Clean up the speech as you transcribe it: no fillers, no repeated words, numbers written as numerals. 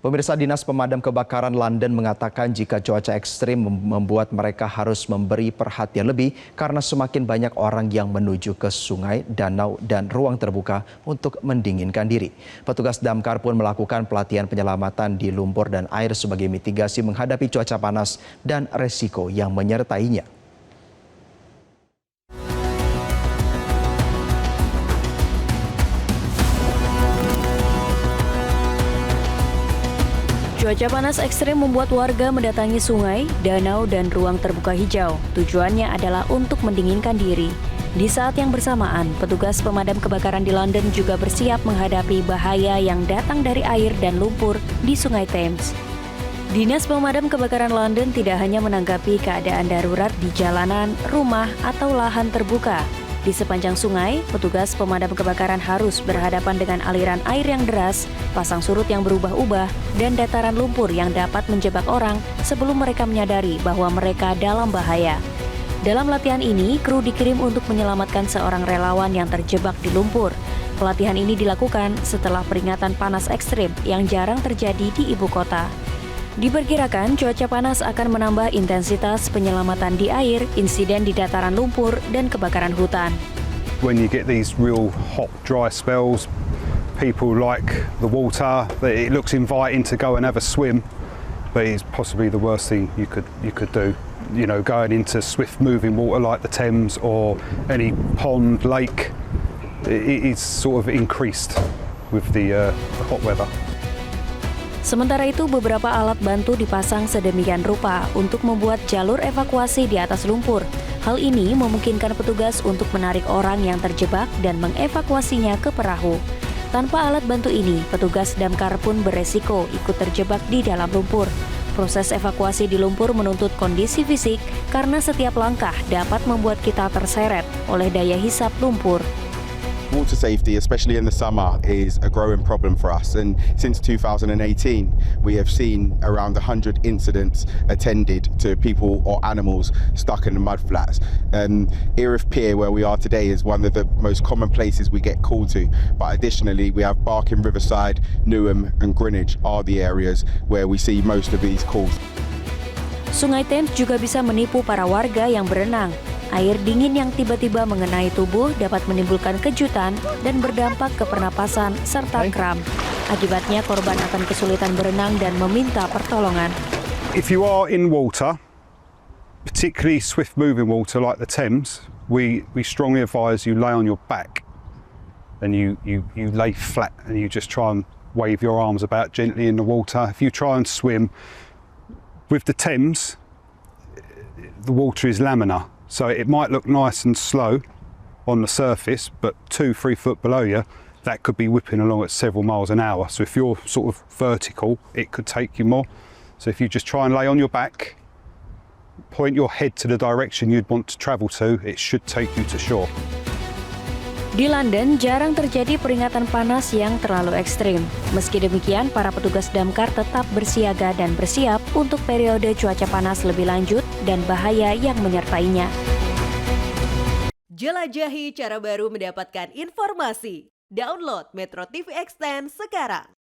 Pemirsa, Dinas Pemadam Kebakaran London mengatakan jika cuaca ekstrim membuat mereka harus memberi perhatian lebih karena semakin banyak orang yang menuju ke sungai, danau, dan ruang terbuka untuk mendinginkan diri. Petugas damkar pun melakukan pelatihan penyelamatan di lumpur dan air sebagai mitigasi menghadapi cuaca panas dan resiko yang menyertainya. Cuaca panas ekstrim membuat warga mendatangi sungai, danau, dan ruang terbuka hijau. Tujuannya adalah untuk mendinginkan diri. Di saat yang bersamaan, petugas pemadam kebakaran di London juga bersiap menghadapi bahaya yang datang dari air dan lumpur di Sungai Thames. Dinas Pemadam Kebakaran London tidak hanya menanggapi keadaan darurat di jalanan, rumah, atau lahan terbuka. Di sepanjang sungai, petugas pemadam kebakaran harus berhadapan dengan aliran air yang deras, pasang surut yang berubah-ubah, dan dataran lumpur yang dapat menjebak orang sebelum mereka menyadari bahwa mereka dalam bahaya. Dalam latihan ini, kru dikirim untuk menyelamatkan seorang relawan yang terjebak di lumpur. Pelatihan ini dilakukan setelah peringatan panas ekstrim yang jarang terjadi di ibu kota. Diperkirakan cuaca panas akan menambah intensitas penyelamatan di air, insiden di dataran lumpur, dan kebakaran hutan. When you get these real hot, dry spells, people like the water. It looks inviting to go and have a swim, but it's possibly the worst thing you could do. You know, going into swift-moving water like the Thames or any pond, lake, it is sort of increased with the hot weather. Sementara itu, beberapa alat bantu dipasang sedemikian rupa untuk membuat jalur evakuasi di atas lumpur. Hal ini memungkinkan petugas untuk menarik orang yang terjebak dan mengevakuasinya ke perahu. Tanpa alat bantu ini, petugas damkar pun beresiko ikut terjebak di dalam lumpur. Proses evakuasi di lumpur menuntut kondisi fisik karena setiap langkah dapat membuat kita terseret oleh daya hisap lumpur. Water safety, especially in the summer, is a growing problem for us, and since 2018 we have seen around 100 incidents attended to people or animals stuck in the mud flats. Erith Pier, where we are today, is one of the most common places we get called to, but additionally we have Barking Riverside, Newham and Greenwich are the areas where we see most of these calls. Sungai Thames juga bisa menipu para warga yang berenang. Air dingin yang tiba-tiba mengenai tubuh dapat menimbulkan kejutan dan berdampak ke pernapasan serta kram. Akibatnya korban akan kesulitan berenang dan meminta pertolongan. If you are in water, particularly swift-moving water like the Thames, we strongly advise you lay on your back and you lay flat and you just try and wave your arms about gently in the water. If you try and swim with the Thames, the water is laminar. So it might look nice and slow on the surface, but 2-3 foot below you, that could be whipping along at several miles an hour. So if you're sort of vertical, it could take you more. So if you just try and lay on your back, point your head to the direction you'd want to travel to, it should take you to shore. Di London, jarang terjadi peringatan panas yang terlalu ekstrim. Meski demikian, para petugas damkar tetap bersiaga dan bersiap untuk periode cuaca panas lebih lanjut dan bahaya yang menyertainya. Jelajahi cara baru mendapatkan informasi. Download Metro TV Extend sekarang.